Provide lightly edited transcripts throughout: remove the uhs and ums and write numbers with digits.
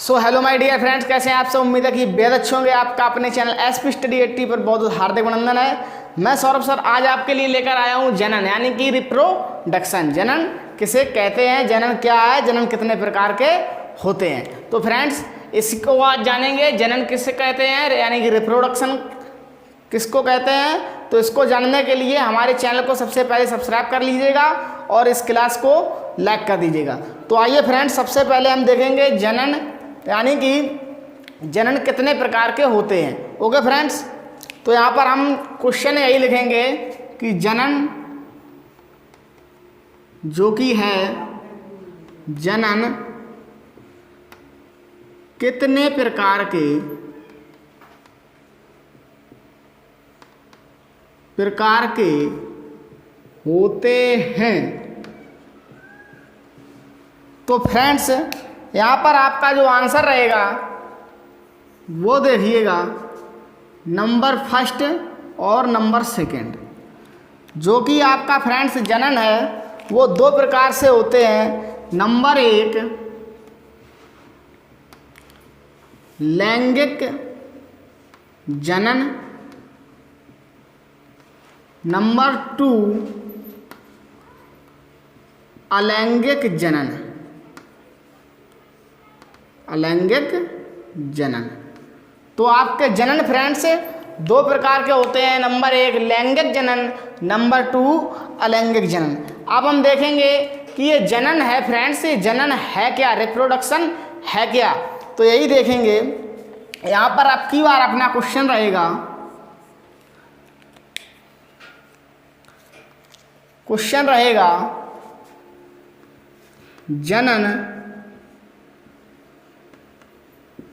So hello my dear friends, कैसे हैं आप सब। उम्मीद है कि बेहद अच्छे होंगे। आपका अपने चैनल एसपी स्टडी 80 पर बहुत हार्दिक अभिनंदन है। मैं सौरभ सर आज आपके लिए लेकर आया हूं जनन यानी कि रिप्रोडक्शन। जनन किसे कहते हैं, जनन क्या है, जनन कितने प्रकार के होते हैं। तो फ्रेंड्स इसको आज जानेंगे। जनन किसे कहते हैं यानी कि रिप्रोडक्शन किसको कहते हैं। तो इसको जानने के लिए हमारे चैनल को सबसे पहले सब्सक्राइब कर लीजिएगा और इस क्लास को लाइक कर दीजिएगा। तो आइए फ्रेंड्स, सबसे पहले हम देखेंगे जनन यानी कि जनन कितने प्रकार के होते हैं। ओके फ्रेंड्स, तो यहाँ पर हम क्वेश्चन यही लिखेंगे कि जनन जो कि है जनन कितने प्रकार के होते हैं। तो फ्रेंड्स यहाँ पर आपका जो आंसर रहेगा वो देखिएगा नंबर फर्स्ट और नंबर सेकंड। जो कि आपका फ्रेंड्स जनन है वो दो प्रकार से होते हैं। नंबर एक लैंगिक जनन, नंबर टू अलैंगिक जनन। अलैंगिक जनन। तो आपके जनन फ्रेंड्स दो प्रकार के होते हैं। नंबर एक लैंगिक जनन, नंबर टू अलैंगिक जनन। अब हम देखेंगे कि ये जनन है फ्रेंड्स, ये जनन है क्या, रिप्रोडक्शन है क्या। तो यही देखेंगे। यहाँ पर अब की बार अपना क्वेश्चन रहेगा, क्वेश्चन रहेगा जनन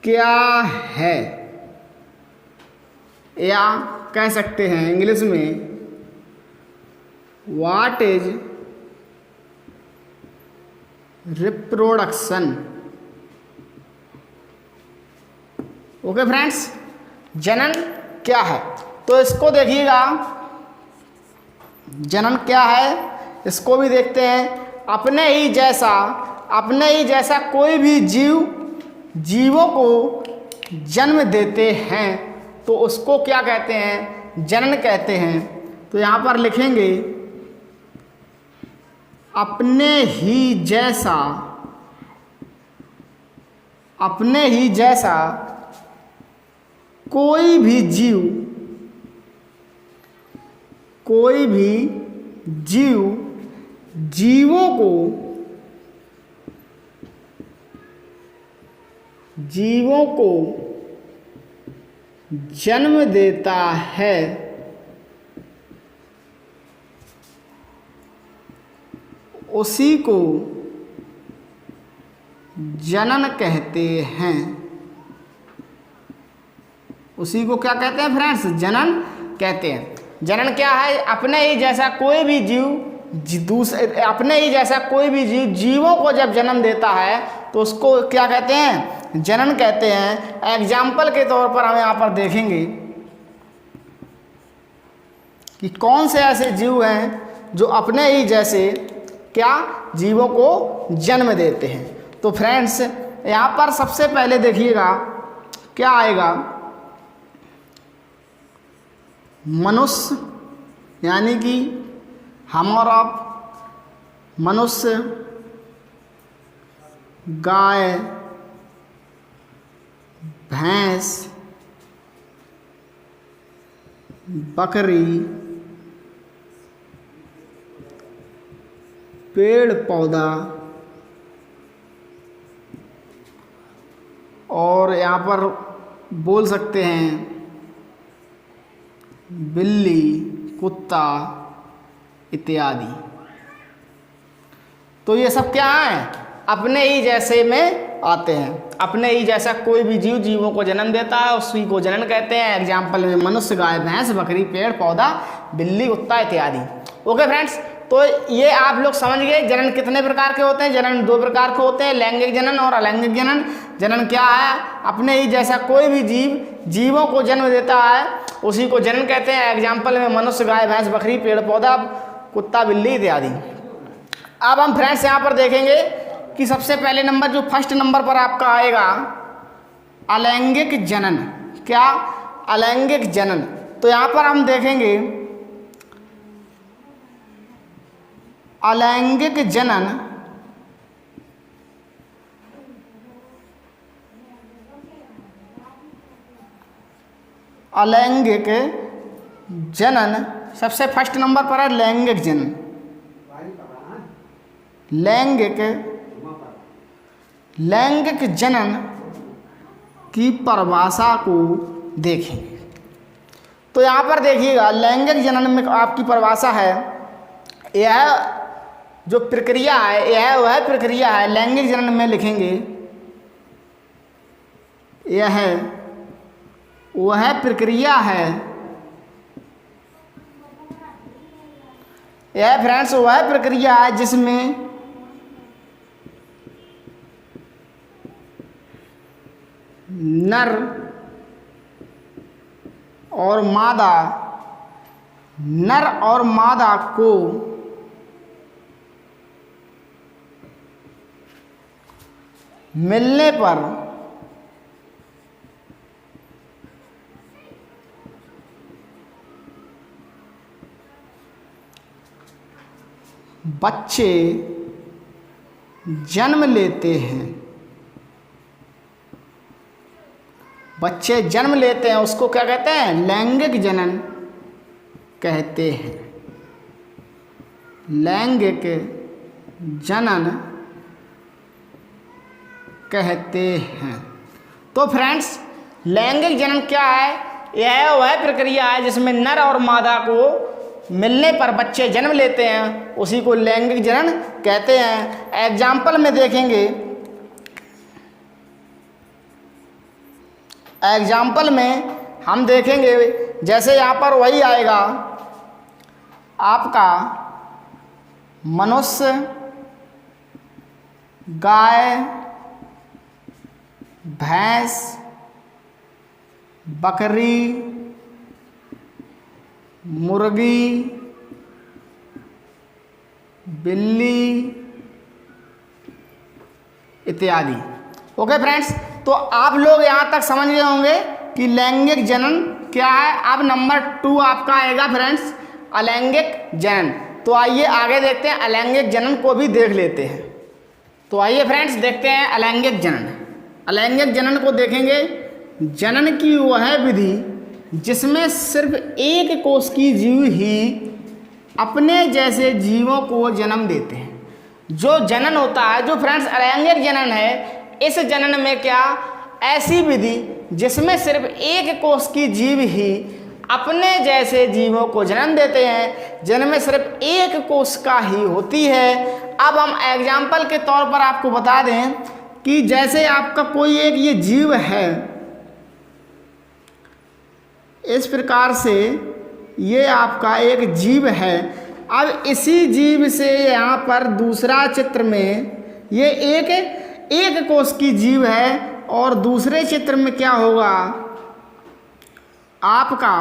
क्या है, या कह सकते हैं इंग्लिश में what is reproduction. Okay friends, जनन क्या है। तो इसको देखिएगा जनन क्या है, इसको भी देखते हैं। अपने ही जैसा कोई भी जीवों को जन्म देते हैं तो उसको क्या कहते हैं, जनन कहते हैं। तो यहाँ पर लिखेंगे अपने ही जैसा कोई भी जीवों को जन्म देता है उसी को जनन कहते हैं। उसी को क्या कहते हैं फ्रेंड्स, जनन कहते हैं। जनन क्या है, अपने ही जैसा कोई भी जीवों को जब जन्म देता है तो उसको क्या कहते हैं, जनन कहते हैं। एग्जाम्पल के तौर पर हम यहाँ पर देखेंगे कि कौन से ऐसे जीव हैं जो अपने ही जैसे क्या जीवों को जन्म देते हैं। तो फ्रेंड्स यहाँ पर सबसे पहले देखिएगा क्या आएगा, मनुष्य यानी कि हमारा मनुष्य, गाय, भैंस, बकरी, पेड़ पौधा, और यहाँ पर बोल सकते हैं बिल्ली, कुत्ता इत्यादि। तो ये सब क्या है, अपने ही जैसे में आते हैं। अपने ही जैसा कोई भी जीवों को जन्म देता है उसी को जनन कहते हैं। एग्जाम्पल में मनुष्य, गाय, भैंस, बकरी, पेड़ पौधा, बिल्ली, कुत्ता इत्यादि। ओके फ्रेंड्स, तो ये आप लोग समझ गए जनन कितने प्रकार के होते हैं। जनन दो प्रकार के होते हैं, लैंगिक जनन और अलैंगिक जनन। जनन क्या है, अपने ही जैसा कोई भी जीवों को जन्म देता है उसी को जनन कहते हैं। एग्जाम्पल में मनुष्य, गाय, भैंस, बकरी, पेड़ पौधा, कुत्ता, बिल्ली इत्यादि। अब हम फ्रेंड्स यहाँ पर देखेंगे कि सबसे पहले नंबर जो फर्स्ट नंबर पर आपका आएगा अलैंगिक जनन। क्या? अलैंगिक जनन। तो यहाँ पर हम देखेंगे अलैंगिक जनन अलैंगिक जनन सबसे फर्स्ट नंबर पर है लैंगिक जनन। लैंगिक जनन की परिभाषा को देखेंगे। तो यहाँ पर देखिएगा लैंगिक जनन में आपकी परिभाषा है, यह जो प्रक्रिया है, यह वह प्रक्रिया है लैंगिक जनन में लिखेंगे, यह वह प्रक्रिया है, यह फ्रेंड्स वह प्रक्रिया है जिसमें नर और मादा को मिलने पर बच्चे जन्म लेते हैं। बच्चे जन्म लेते हैं उसको क्या कहते हैं? लैंगिक जनन कहते हैं। लैंगिक जनन कहते हैं। तो फ्रेंड्स लैंगिक जनन क्या है? यह वह प्रक्रिया है जिसमें नर और मादा को मिलने पर बच्चे जन्म लेते हैं, उसी को लैंगिक जनन कहते हैं। एग्जाम्पल में देखेंगे, एग्जाम्पल में हम देखेंगे जैसे यहाँ पर वही आएगा आपका मनुष्य, गाय, भैंस, बकरी, मुर्गी, बिल्ली इत्यादि। ओके फ्रेंड्स, तो आप लोग यहाँ तक समझ गए होंगे कि लैंगिक जनन क्या है। अब नंबर 2 आपका आएगा फ्रेंड्स अलैंगिक जनन। तो आइए आगे देखते हैं, अलैंगिक जनन को भी देख लेते हैं। तो आइए फ्रेंड्स देखते हैं अलैंगिक जनन। अलैंगिक जनन को देखेंगे, जनन की वह विधि जिसमें सिर्फ एक कोष की जीव ही अपने जैसे जीवों को जन्म देते हैं। जो जनन होता है, जो फ्रेंड्स अलैंगिक जनन है, इस जनन में क्या ऐसी विधि जिसमें सिर्फ एक कोष की जीव ही अपने जैसे जीवों को जन्म देते हैं, जिनमें सिर्फ एक कोष का ही होती है। अब हम एग्जाम्पल के तौर पर आपको बता दें कि जैसे आपका कोई एक ये जीव है, इस प्रकार से ये आपका एक जीव है। अब इसी जीव से यहाँ पर दूसरा चित्र में ये एक कोष की जीव है, और दूसरे चित्र में क्या होगा आपका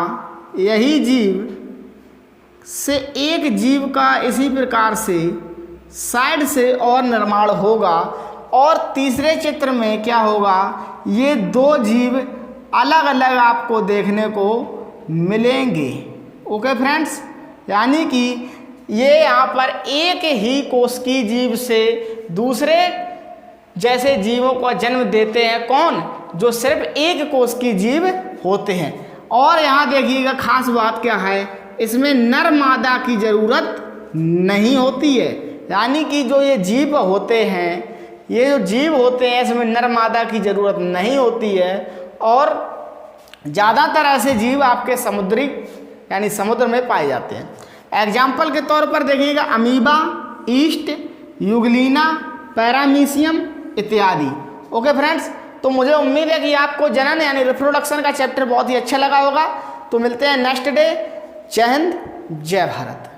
यही जीव से एक जीव का इसी प्रकार से साइड से और निर्माण होगा, और तीसरे चित्र में क्या होगा, ये दो जीव अलग अलग आपको देखने को मिलेंगे। ओके फ्रेंड्स, यानी कि ये यहाँ पर एक ही कोष की जीव से दूसरे जैसे जीवों को जन्म देते हैं। कौन? जो सिर्फ एक कोष की जीव होते हैं। और यहाँ देखिएगा खास बात क्या है, इसमें नर मादा की ज़रूरत नहीं होती है। यानी कि जो ये जीव होते हैं, ये जो जीव होते हैं, इसमें नर मादा की ज़रूरत नहीं होती है। और ज़्यादातर ऐसे जीव आपके समुद्री यानी समुद्र में पाए जाते हैं। एग्जाम्पल के तौर पर देखिएगा अमीबा, ईस्ट, यूग्लिना, पैरामीशियम इत्यादि। ओके फ्रेंड्स, तो मुझे उम्मीद है कि आपको जनन यानी रिप्रोडक्शन का चैप्टर बहुत ही अच्छा लगा होगा। तो मिलते हैं नेक्स्ट डे। जय हिंद, जय भारत।